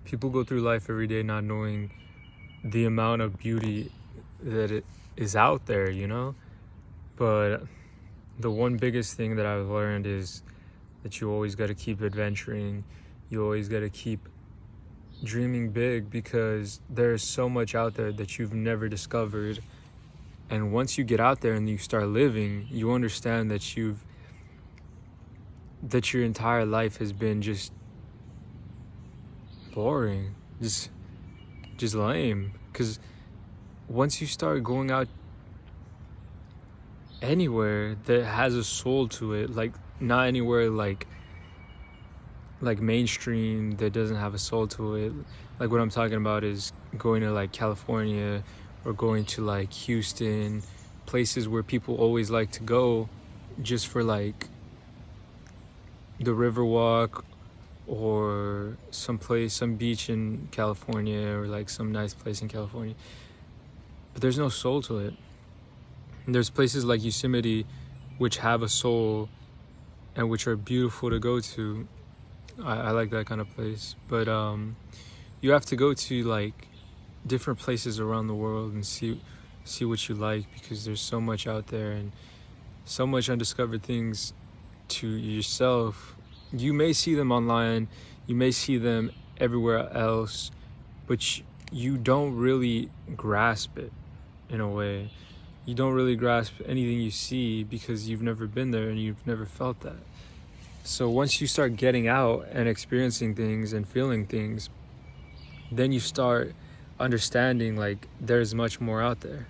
People go through life every day not knowing the amount of beauty that it is out there, you know? But the one biggest thing that I've learned is that you always got to keep adventuring. You always got to keep dreaming big, because there's so much out there that you've never discovered. And once you get out there and you start living, you understand that your entire life has been just boring, just lame. Because once you start going out anywhere that has a soul to it, like not anywhere like mainstream that doesn't have a soul to it. Like what I'm talking about is going to like California or going to like Houston, places where people always like to go just for like the river walk, or some beach in California, or like some nice place in California. But there's no soul to it. And there's places like Yosemite which have a soul and which are beautiful to go to. I like that kind of place. But you have to go to like different places around the world and see what you like, because there's so much out there and so much undiscovered things to yourself. You may see them online, you may see them everywhere else, but you don't really grasp it in a way. You don't really grasp anything you see because you've never been there and you've never felt that. So once you start getting out and experiencing things and feeling things, then you start understanding like there's much more out there.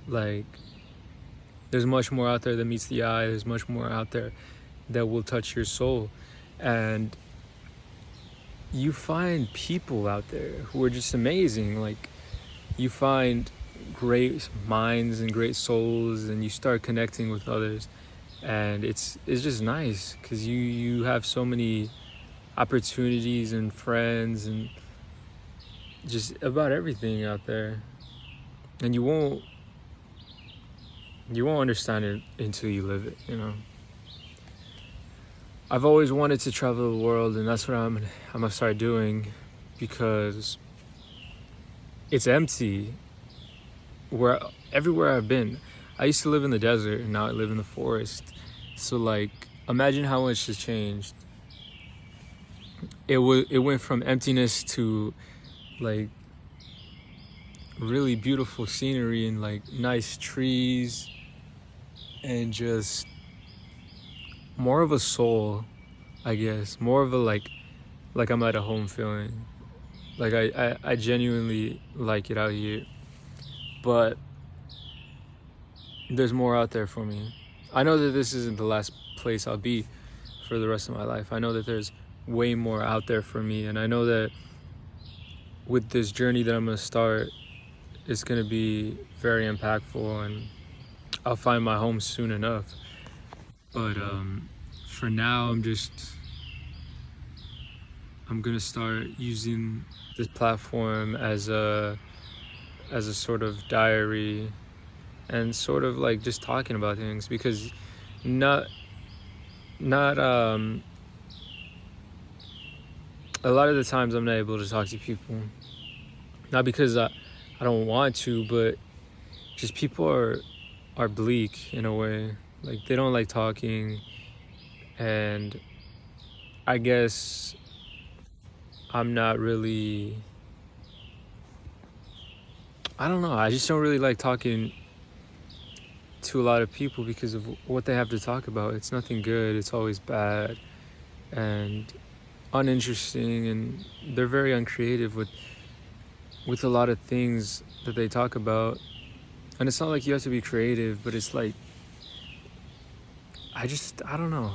Like there's much more out there that meets the eye. There's much more out there that will touch your soul. And you find people out there who are just amazing. Like you find great minds and great souls, and you start connecting with others. And it's just nice because you have so many opportunities and friends and just about everything out there. And you won't understand it until you live it, you know. I've always wanted to travel the world, and that's what I'm gonna start doing, because it's empty everywhere I've been. I used to live in the desert, and now I live in the forest. So like, imagine how much has changed. It went from emptiness to like really beautiful scenery and like nice trees and just more of a soul, I guess. More of a like I'm at a home feeling. Like I genuinely like it out here. But there's more out there for me. I know that this isn't the last place I'll be for the rest of my life. I know that there's way more out there for me, and I know that with this journey that I'm gonna start, it's gonna be very impactful, and I'll find my home soon enough. But for now, I'm gonna start using this platform as a sort of diary, and sort of like just talking about things, because not a lot of the times I'm not able to talk to people, not because I don't want to, but just people are bleak in a way. Like they don't like talking, and I guess I'm not really, I don't know, I just don't really like talking to a lot of people because of what they have to talk about. It's nothing good, it's always bad and uninteresting, and they're very uncreative with a lot of things that they talk about. And it's not like you have to be creative, but it's like, I don't know.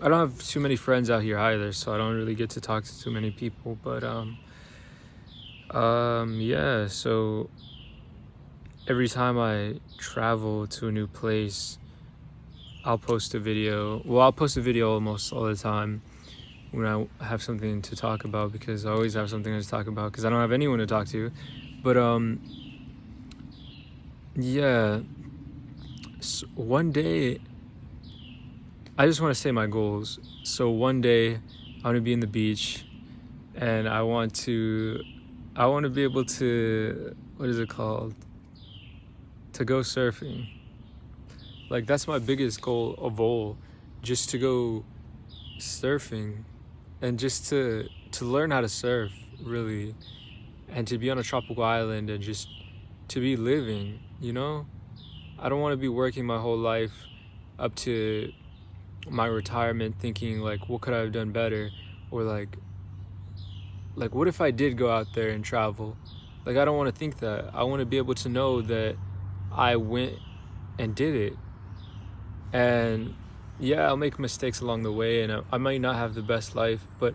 I don't have too many friends out here either, so I don't really get to talk to too many people. But yeah, so every time I travel to a new place, I'll post a video. Well, I'll post a video almost all the time when I have something to talk about, because I always have something to talk about because I don't have anyone to talk to. But yeah, so one day, I just want to say my goals. So one day I want to be in the beach, and I want to be able to, what is it called? To go surfing. Like that's my biggest goal of all, just to go surfing and just to learn how to surf really, and to be on a tropical island and just to be living, you know? I don't want to be working my whole life up to my retirement thinking like what could I have done better, or like what if I did go out there and travel. Like I don't want to think that. I want to be able to know that I went and did it. And yeah, I'll make mistakes along the way, and I might not have the best life, but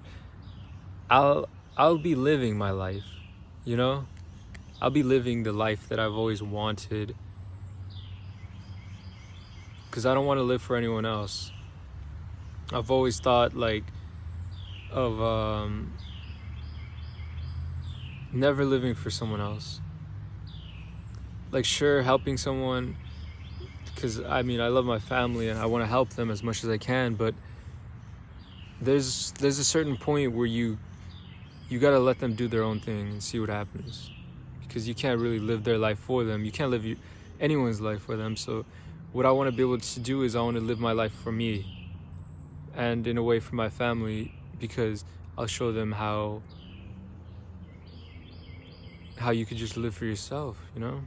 I'll I'll be living my life, you know? I'll be living the life that I've always wanted, because I don't want to live for anyone else. I've always thought like of never living for someone else. Like sure, helping someone, because I mean I love my family and I want to help them as much as I can, but there's a certain point where you got to let them do their own thing and see what happens, because you can't really live their life for them. You can't live anyone's life for them. So what I want to be able to do is I want to live my life for me, and in a way for my family, because I'll show them how you could just live for yourself, you know?